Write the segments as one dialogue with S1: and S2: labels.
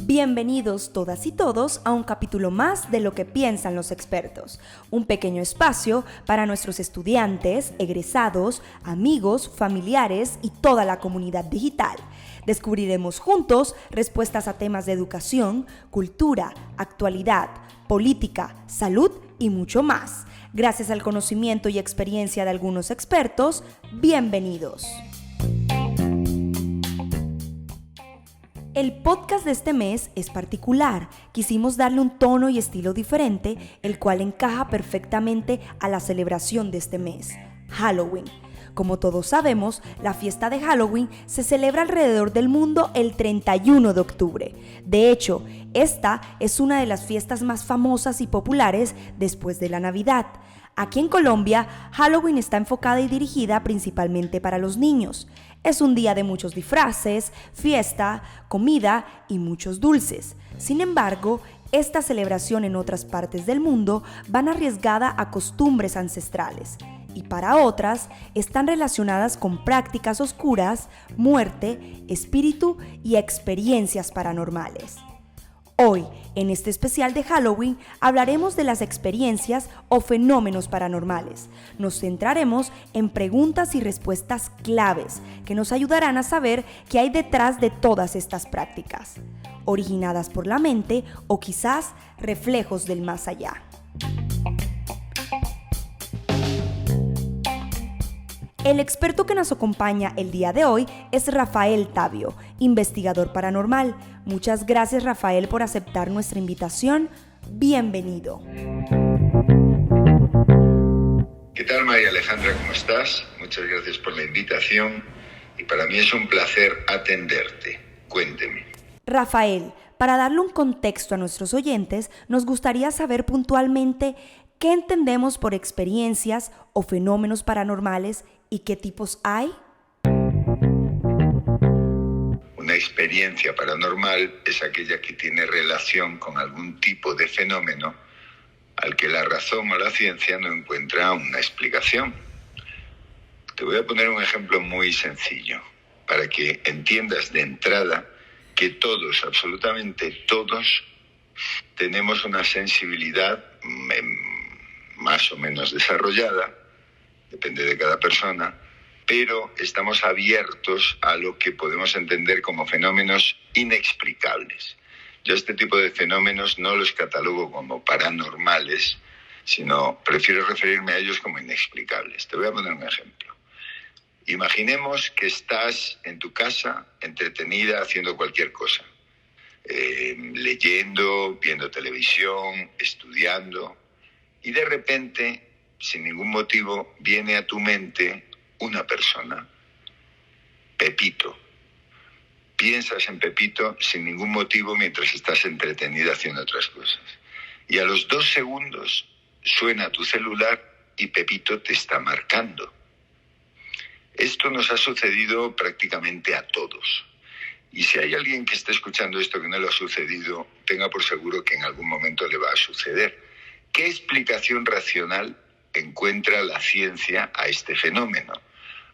S1: Bienvenidos todas y todos a un capítulo más de Lo que piensan los expertos, un pequeño espacio para nuestros estudiantes, egresados, amigos, familiares y toda la comunidad digital. Descubriremos juntos respuestas a temas de educación, cultura, actualidad, política, salud y mucho más. Gracias al conocimiento y experiencia de algunos expertos, bienvenidos. El podcast de este mes es particular. Quisimos darle un tono y estilo diferente, el cual encaja perfectamente a la celebración de este mes, Halloween. Como todos sabemos, la fiesta de Halloween se celebra alrededor del mundo el 31 de octubre. De hecho, esta es una de las fiestas más famosas y populares después de la Navidad. Aquí en Colombia, Halloween está enfocada y dirigida principalmente para los niños. Es un día de muchos disfraces, fiesta, comida y muchos dulces. Sin embargo, esta celebración en otras partes del mundo van arriesgada a costumbres ancestrales y para otras están relacionadas con prácticas oscuras, muerte, espíritu y experiencias paranormales. Hoy, en este especial de Halloween, hablaremos de las experiencias o fenómenos paranormales. Nos centraremos en preguntas y respuestas claves que nos ayudarán a saber qué hay detrás de todas estas prácticas, originadas por la mente o quizás reflejos del más allá. El experto que nos acompaña el día de hoy es Rafael Tavio, investigador paranormal. Muchas gracias, Rafael, por aceptar nuestra invitación. Bienvenido.
S2: ¿Qué tal, María Alejandra? ¿Cómo estás? Muchas gracias por la invitación y para mí es un placer atenderte. Cuénteme.
S1: Rafael, para darle un contexto a nuestros oyentes, nos gustaría saber puntualmente qué entendemos por experiencias o fenómenos paranormales y qué tipos hay.
S2: Una experiencia paranormal es aquella que tiene relación con algún tipo de fenómeno al que la razón o la ciencia no encuentra una explicación. Te voy a poner un ejemplo muy sencillo para que entiendas de entrada que todos, absolutamente todos, tenemos una sensibilidad más o menos desarrollada, depende de cada persona, pero estamos abiertos a lo que podemos entender como fenómenos inexplicables. Yo este tipo de fenómenos no los catalogo como paranormales, sino prefiero referirme a ellos como inexplicables. Te voy a poner un ejemplo. Imaginemos que estás en tu casa entretenida haciendo cualquier cosa, leyendo, viendo televisión, estudiando, y de repente, sin ningún motivo, viene a tu mente una persona, Pepito. Piensas en Pepito sin ningún motivo mientras estás entretenida haciendo otras cosas. Y a los 2 segundos suena tu celular y Pepito te está marcando. Esto nos ha sucedido prácticamente a todos. Y si hay alguien que esté escuchando esto que no le ha sucedido, tenga por seguro que en algún momento le va a suceder. ¿Qué explicación racional encuentra la ciencia a este fenómeno?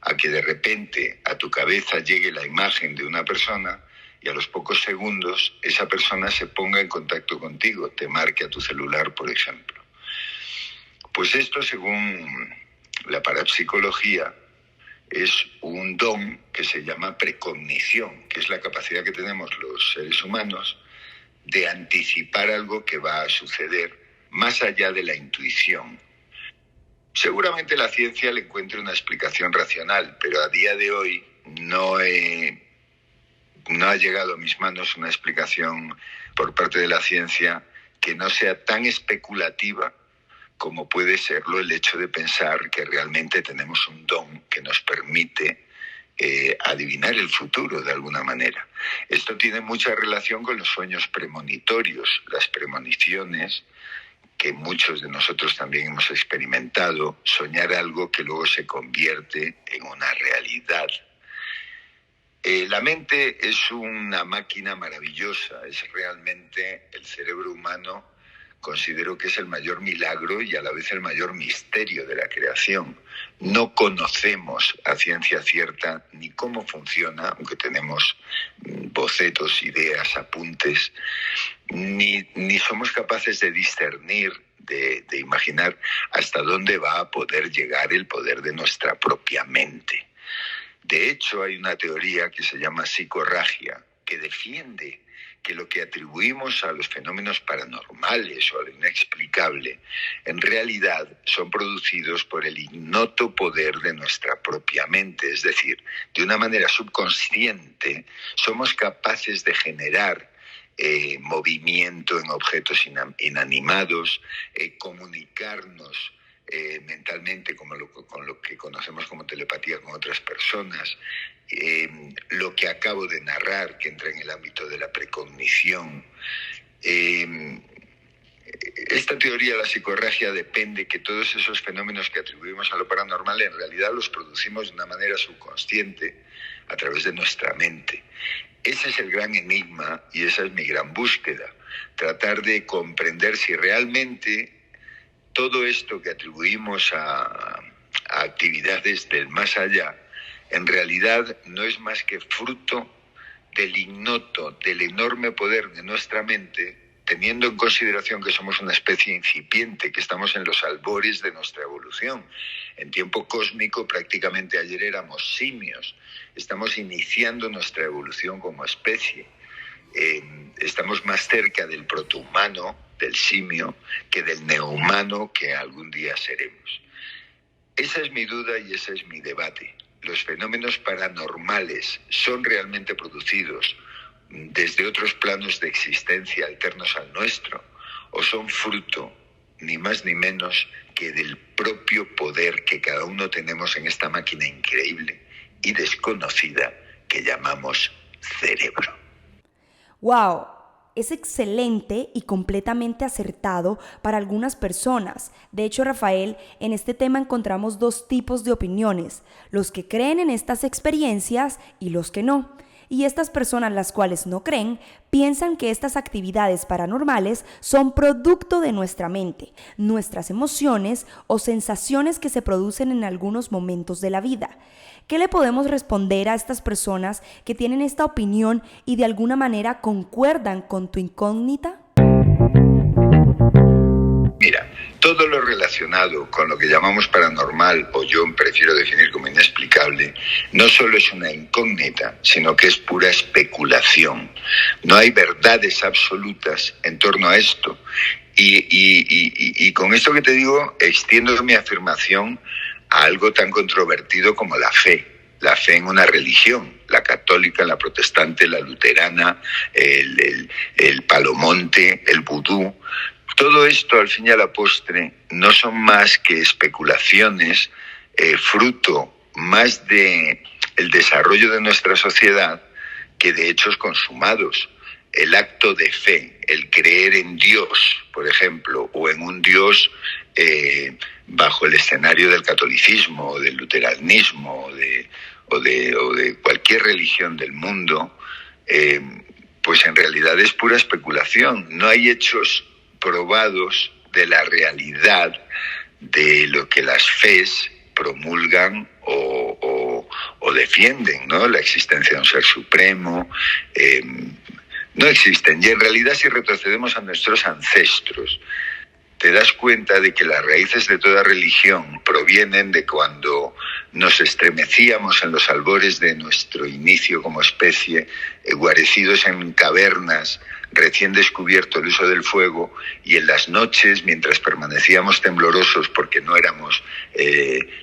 S2: A que de repente a tu cabeza llegue la imagen de una persona y a los pocos segundos esa persona se ponga en contacto contigo, te marque a tu celular, por ejemplo. Pues esto, según la parapsicología, es un don que se llama precognición, que es la capacidad que tenemos los seres humanos de anticipar algo que va a suceder más allá de la intuición. Seguramente la ciencia le encuentre una explicación racional, pero a día de hoy no ha llegado a mis manos una explicación por parte de la ciencia que no sea tan especulativa como puede serlo el hecho de pensar que realmente tenemos un don que nos permite adivinar el futuro de alguna manera. Esto tiene mucha relación con los sueños premonitorios, las premoniciones, que muchos de nosotros también hemos experimentado, soñar algo que luego se convierte en una realidad. La mente es una máquina maravillosa, es realmente el cerebro humano considero que es el mayor milagro y a la vez el mayor misterio de la creación. No conocemos a ciencia cierta ni cómo funciona, aunque tenemos bocetos, ideas, apuntes, ni somos capaces de discernir, de imaginar hasta dónde va a poder llegar el poder de nuestra propia mente. De hecho, hay una teoría que se llama psicorragia, que defiende que lo que atribuimos a los fenómenos paranormales o a lo inexplicable, en realidad son producidos por el ignoto poder de nuestra propia mente. Es decir, de una manera subconsciente somos capaces de generar movimiento en objetos inanimados, comunicarnos mentalmente con lo que conocemos como telepatía con otras personas, lo que acabo de narrar, que entra en el ámbito de la precognición. Esta teoría de la psicorragia depende que todos esos fenómenos que atribuimos a lo paranormal en realidad los producimos de una manera subconsciente a través de nuestra mente. Ese es el gran enigma y esa es mi gran búsqueda, tratar de comprender si realmente todo esto que atribuimos a actividades del más allá, en realidad no es más que fruto del ignoto, del enorme poder de nuestra mente, teniendo en consideración que somos una especie incipiente, que estamos en los albores de nuestra evolución. En tiempo cósmico, prácticamente ayer éramos simios. Estamos iniciando nuestra evolución como especie. Estamos más cerca del protohumano, del simio, que del neohumano que algún día seremos. Esa es mi duda y ese es mi debate. ¿Los fenómenos paranormales son realmente producidos desde otros planos de existencia alternos al nuestro o son fruto, ni más ni menos, que del propio poder que cada uno tenemos en esta máquina increíble y desconocida que llamamos cerebro?
S1: ¡Wow! Es excelente y completamente acertado para algunas personas. De hecho, Rafael, en este tema encontramos dos tipos de opiniones: los que creen en estas experiencias y los que no. Y estas personas, las cuales no creen, piensan que estas actividades paranormales son producto de nuestra mente, nuestras emociones o sensaciones que se producen en algunos momentos de la vida. ¿Qué le podemos responder a estas personas que tienen esta opinión y de alguna manera concuerdan con tu incógnita?
S2: Mira, todo lo relacionado con lo que llamamos paranormal, o yo prefiero definir como inexplicable, no solo es una incógnita, sino que es pura especulación. No hay verdades absolutas en torno a esto. Y con esto que te digo, extiendo mi afirmación a algo tan controvertido como la fe en una religión, la católica, la protestante, la luterana, el palomonte, el vudú. Todo esto, al fin y a la postre, no son más que especulaciones, fruto más de el desarrollo de nuestra sociedad que de hechos consumados. El acto de fe, el creer en Dios, por ejemplo, o en un Dios bajo el escenario del catolicismo o del luteranismo o de cualquier religión del mundo, pues en realidad es pura especulación. No hay hechos probados de la realidad de lo que las fes promulgan o defienden, ¿no? La existencia de un ser supremo. No existen. Y en realidad, si retrocedemos a nuestros ancestros, te das cuenta de que las raíces de toda religión provienen de cuando nos estremecíamos en los albores de nuestro inicio como especie, guarecidos en cavernas, recién descubierto el uso del fuego, y en las noches, mientras permanecíamos temblorosos porque no éramos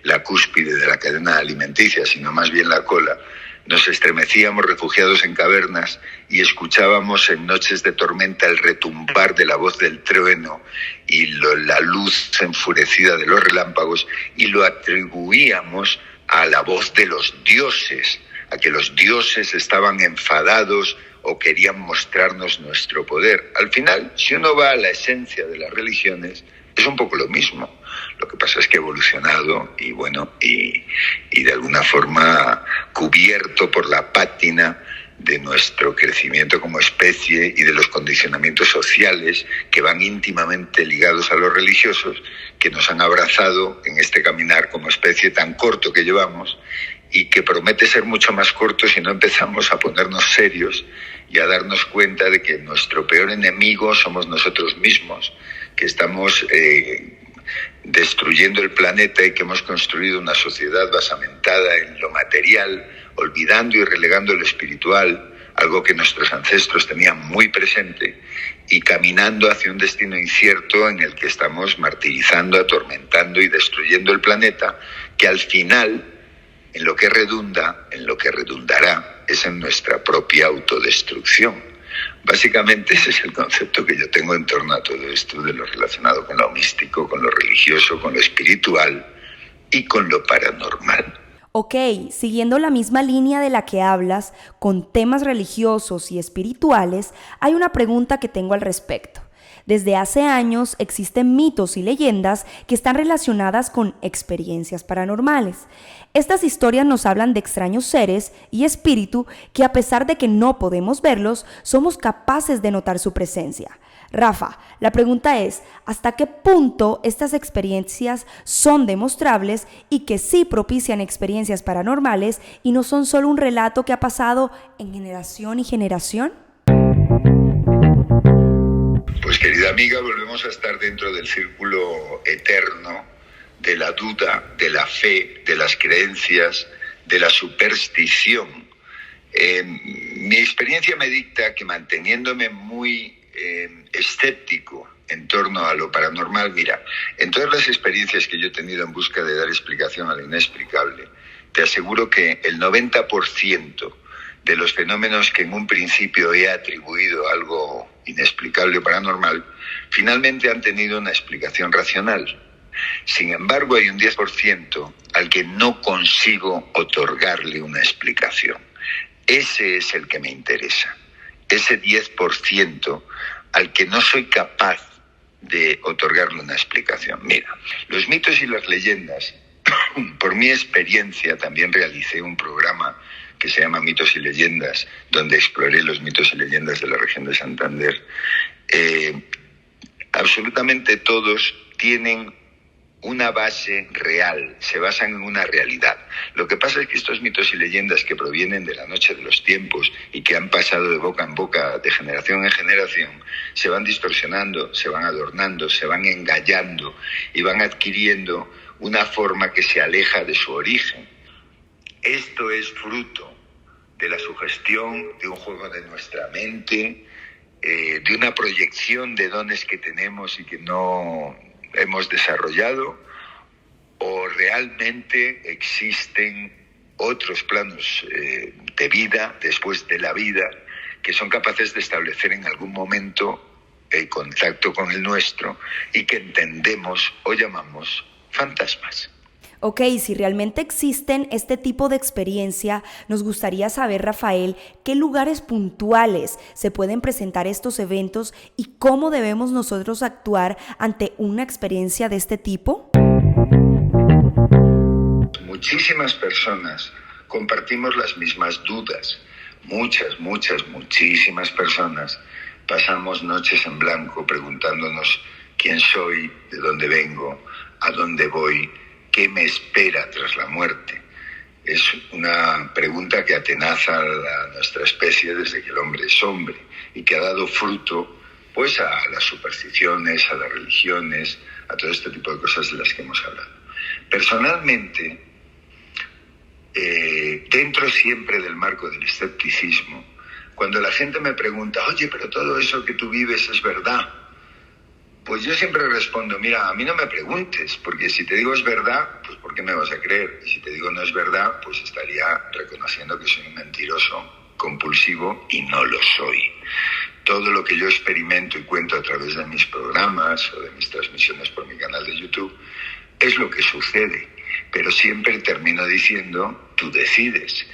S2: la cúspide de la cadena alimenticia, sino más bien la cola, nos estremecíamos refugiados en cavernas y escuchábamos en noches de tormenta el retumbar de la voz del trueno y la luz enfurecida de los relámpagos, y lo atribuíamos a la voz de los dioses, a que los dioses estaban enfadados o querían mostrarnos nuestro poder. Al final, si uno va a la esencia de las religiones, es un poco lo mismo. Lo que pasa es que ha evolucionado y bueno, y de alguna forma cubierto por la pátina de nuestro crecimiento como especie y de los condicionamientos sociales que van íntimamente ligados a los religiosos, que nos han abrazado en este caminar como especie tan corto que llevamos y que promete ser mucho más corto si no empezamos a ponernos serios y a darnos cuenta de que nuestro peor enemigo somos nosotros mismos, que estamos destruyendo el planeta y que hemos construido una sociedad basamentada en lo material, olvidando y relegando lo espiritual, algo que nuestros ancestros tenían muy presente, y caminando hacia un destino incierto en el que estamos martirizando, atormentando y destruyendo el planeta, que al final, en lo que redunda, en lo que redundará, es en nuestra propia autodestrucción. Básicamente ese es el concepto que yo tengo en torno a todo esto, de lo relacionado con lo místico, con lo religioso, con lo espiritual y con lo paranormal.
S1: Ok, siguiendo la misma línea de la que hablas, con temas religiosos y espirituales, hay una pregunta que tengo al respecto. Desde hace años existen mitos y leyendas que están relacionadas con experiencias paranormales. Estas historias nos hablan de extraños seres y espíritu que, a pesar de que no podemos verlos, somos capaces de notar su presencia. Rafa, la pregunta es, ¿hasta qué punto estas experiencias son demostrables y que sí propician experiencias paranormales y no son solo un relato que ha pasado en generación y generación?
S2: Pues querida amiga, volvemos a estar dentro del círculo eterno de la duda, de la fe, de las creencias, de la superstición. Mi experiencia me dicta que, manteniéndome muy escéptico en torno a lo paranormal, mira, en todas las experiencias que yo he tenido en busca de dar explicación a lo inexplicable, te aseguro que el 90% de los fenómenos que en un principio he atribuido a algo inexplicable o paranormal, finalmente han tenido una explicación racional. Sin embargo, hay un 10% al que no consigo otorgarle una explicación. Ese es el que me interesa. Ese 10% al que no soy capaz de otorgarle una explicación. Mira, los mitos y las leyendas, por mi experiencia también realicé un programa que se llama Mitos y Leyendas, donde exploré los mitos y leyendas de la región de Santander. Absolutamente todos tienen una base real, se basan en una realidad. Lo que pasa es que estos mitos y leyendas que provienen de la noche de los tiempos y que han pasado de boca en boca, de generación en generación, se van distorsionando, se van adornando, se van engallando y van adquiriendo una forma que se aleja de su origen. Esto es fruto de la sugestión, de un juego de nuestra mente, de una proyección de dones que tenemos y que no hemos desarrollado, o realmente existen otros planos de vida después de la vida que son capaces de establecer en algún momento el contacto con el nuestro y que entendemos o llamamos fantasmas.
S1: Ok, si realmente existen este tipo de experiencia, nos gustaría saber, Rafael, qué lugares puntuales se pueden presentar estos eventos y cómo debemos nosotros actuar ante una experiencia de este tipo.
S2: Muchísimas personas compartimos las mismas dudas. Muchísimas personas pasamos noches en blanco preguntándonos quién soy, de dónde vengo, a dónde voy, ¿qué me espera tras la muerte? Es una pregunta que atenaza a nuestra especie desde que el hombre es hombre y que ha dado fruto pues a las supersticiones, a las religiones, a todo este tipo de cosas de las que hemos hablado. Personalmente, dentro siempre del marco del escepticismo, cuando la gente me pregunta, oye, pero todo eso que tú vives es verdad, pues yo siempre respondo, mira, a mí no me preguntes, porque si te digo es verdad, pues ¿por qué me vas a creer? Y si te digo no es verdad, pues estaría reconociendo que soy un mentiroso compulsivo y no lo soy. Todo lo que yo experimento y cuento a través de mis programas o de mis transmisiones por mi canal de YouTube es lo que sucede, pero siempre termino diciendo, tú decides.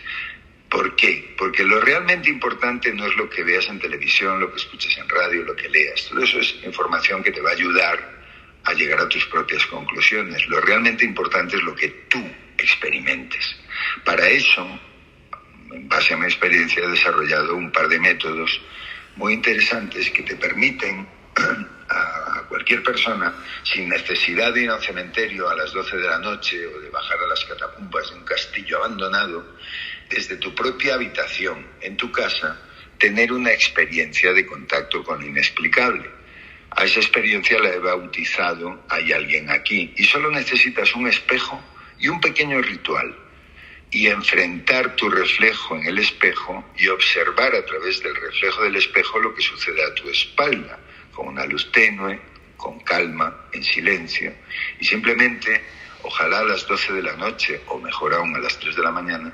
S2: ¿Por qué? Porque lo realmente importante no es lo que veas en televisión, lo que escuches en radio, lo que leas. Todo eso es información que te va a ayudar a llegar a tus propias conclusiones. Lo realmente importante es lo que tú experimentes. Para eso, en base a mi experiencia, he desarrollado un par de métodos muy interesantes que te permiten a cualquier persona, sin necesidad de ir a un cementerio a las 12 de la noche o de bajar a las catacumbas de un castillo abandonado, desde tu propia habitación, en tu casa, tener una experiencia de contacto con lo inexplicable. A esa experiencia la he bautizado "Hay alguien aquí", y solo necesitas un espejo y un pequeño ritual, y enfrentar tu reflejo en el espejo y observar a través del reflejo del espejo lo que sucede a tu espalda, con una luz tenue, con calma, en silencio, y simplemente, ojalá a las 12 de la noche, o mejor aún a las 3 de la mañana,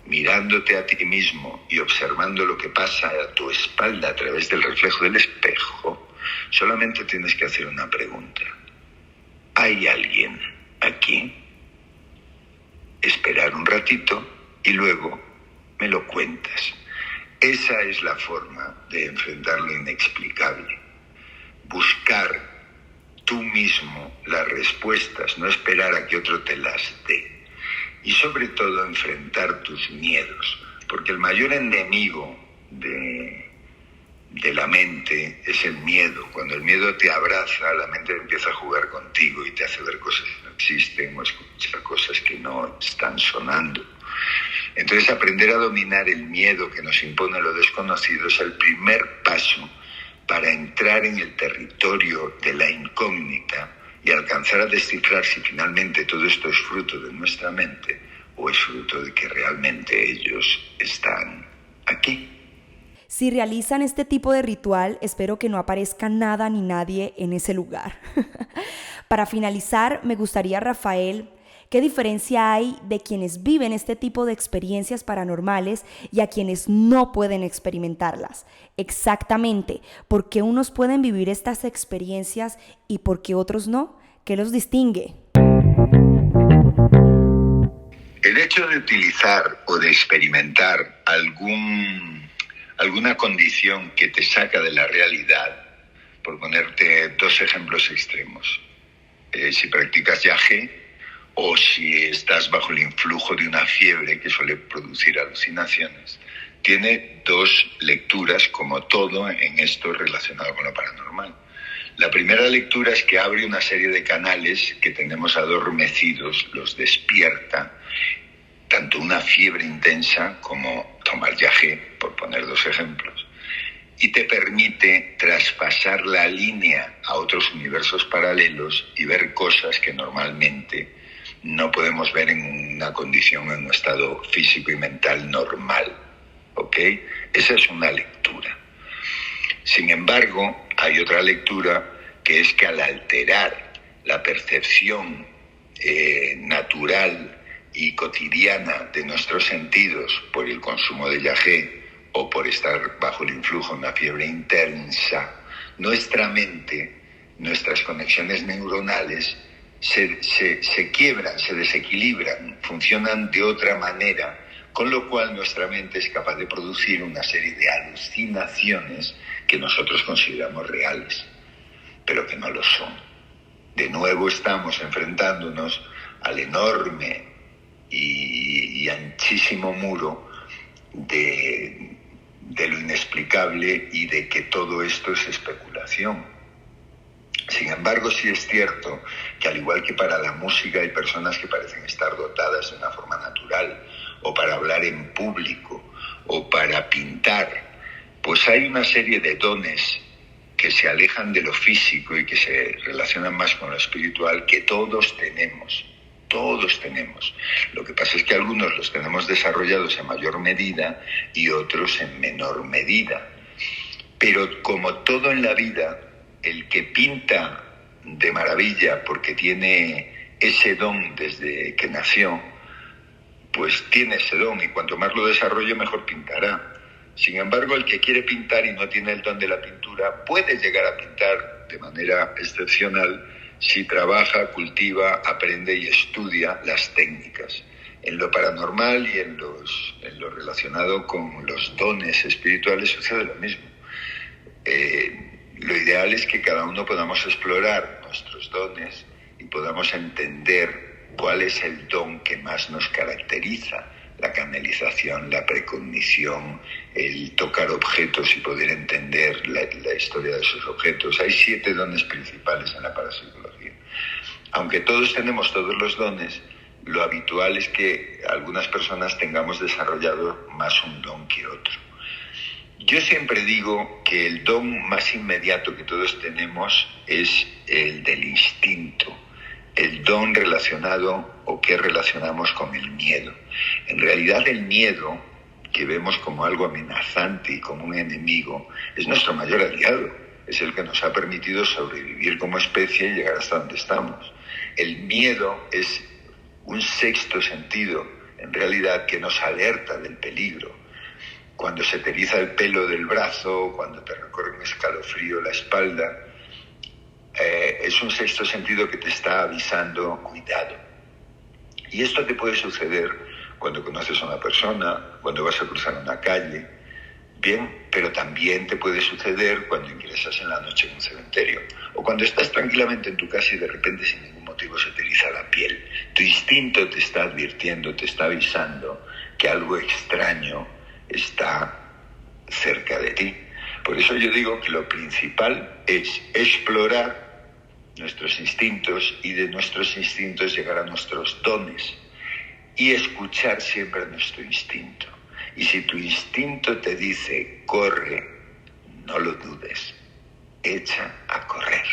S2: mirándote a ti mismo y observando lo que pasa a tu espalda a través del reflejo del espejo, solamente tienes que hacer una pregunta: ¿hay alguien aquí? Esperar un ratito y luego me lo cuentas. Esa es la forma de enfrentar lo inexplicable. Buscar tú mismo las respuestas, no esperar a que otro te las dé. Y sobre todo enfrentar tus miedos, porque el mayor enemigo de la mente es el miedo. Cuando el miedo te abraza, la mente empieza a jugar contigo y te hace ver cosas que no existen o escuchar cosas que no están sonando. Entonces, aprender a dominar el miedo que nos impone lo desconocido es el primer paso para entrar en el territorio de la incógnita y alcanzar a descifrar si finalmente todo esto es fruto de nuestra mente o es fruto de que realmente ellos están aquí.
S1: Si realizan este tipo de ritual, espero que no aparezca nada ni nadie en ese lugar. Para finalizar, me gustaría, Rafael, ¿qué diferencia hay de quienes viven este tipo de experiencias paranormales y a quienes no pueden experimentarlas? Exactamente, ¿por qué unos pueden vivir estas experiencias y por qué otros no? ¿Qué los distingue?
S2: El hecho de utilizar o de experimentar alguna condición que te saca de la realidad, por ponerte dos ejemplos extremos, si practicas yagé o si estás bajo el influjo de una fiebre que suele producir alucinaciones, tiene dos lecturas, como todo en esto relacionado con lo paranormal. La primera lectura es que abre una serie de canales que tenemos adormecidos, los despierta, tanto una fiebre intensa como tomar yagé, por poner dos ejemplos, y te permite traspasar la línea a otros universos paralelos y ver cosas que normalmente no podemos ver en una condición, en un estado físico y mental normal, ¿ok? Esa es una lectura. Sin embargo, hay otra lectura que es que al alterar la percepción natural y cotidiana de nuestros sentidos por el consumo de yagé o por estar bajo el influjo de una fiebre intensa, nuestra mente, nuestras conexiones neuronales se quiebran, se desequilibran, funcionan de otra manera, con lo cual nuestra mente es capaz de producir una serie de alucinaciones que nosotros consideramos reales, pero que no lo son. De nuevo estamos enfrentándonos al enorme y anchísimo muro de lo inexplicable y de que todo esto es especulación. Sin embargo, sí es cierto que al igual que para la música hay personas que parecen estar dotadas de una forma natural, o para hablar en público, o para pintar, pues hay una serie de dones que se alejan de lo físico y que se relacionan más con lo espiritual que todos tenemos. Todos tenemos. Lo que pasa es que algunos los tenemos desarrollados en mayor medida y otros en menor medida. Pero como todo en la vida, el que pinta de maravilla porque tiene ese don desde que nació, pues tiene ese don y cuanto más lo desarrolle, mejor pintará. Sin embargo, el que quiere pintar y no tiene el don de la pintura puede llegar a pintar de manera excepcional si trabaja, cultiva, aprende y estudia las técnicas. En lo paranormal y en lo relacionado con los dones espirituales sucede lo mismo. Lo ideal es que cada uno podamos explorar nuestros dones y podamos entender cuál es el don que más nos caracteriza. la canalización, la precognición, el tocar objetos y poder entender la historia de esos objetos. Hay 7 dones principales en la parapsicología. Aunque todos tenemos todos los dones, lo habitual es que algunas personas tengamos desarrollado más un don que otro. Yo siempre digo que el don más inmediato que todos tenemos es el del instinto, el don relacionado o que relacionamos con el miedo. En realidad el miedo, que vemos como algo amenazante y como un enemigo, es nuestro mayor aliado, es el que nos ha permitido sobrevivir como especie y llegar hasta donde estamos. El miedo es un sexto sentido, en realidad, que nos alerta del peligro. Cuando se te eriza el pelo del brazo, cuando te recorre un escalofrío la espalda, es un sexto sentido que te está avisando, cuidado. Y esto te puede suceder cuando conoces a una persona, cuando vas a cruzar una calle, bien, pero también te puede suceder cuando ingresas en la noche en un cementerio, o cuando estás tranquilamente en tu casa y de repente sin ningún motivo se te eriza la piel. Tu instinto te está advirtiendo, te está avisando que algo extraño está cerca de ti. Por eso yo digo que lo principal es explorar nuestros instintos y de nuestros instintos llegar a nuestros dones y escuchar siempre nuestro instinto. Y si tu instinto te dice corre, no lo dudes, echa a correr.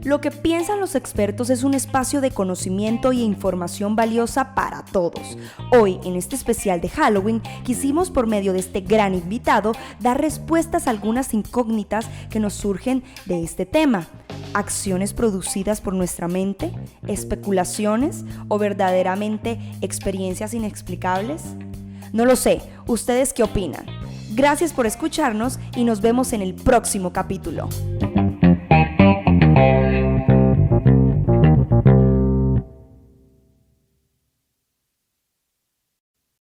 S1: Lo que piensan los expertos es un espacio de conocimiento y información valiosa para todos. Hoy, en este especial de Halloween, quisimos por medio de este gran invitado dar respuestas a algunas incógnitas que nos surgen de este tema. ¿Acciones producidas por nuestra mente? ¿Especulaciones? ¿O verdaderamente experiencias inexplicables? No lo sé, ¿ustedes qué opinan? Gracias por escucharnos y nos vemos en el próximo capítulo.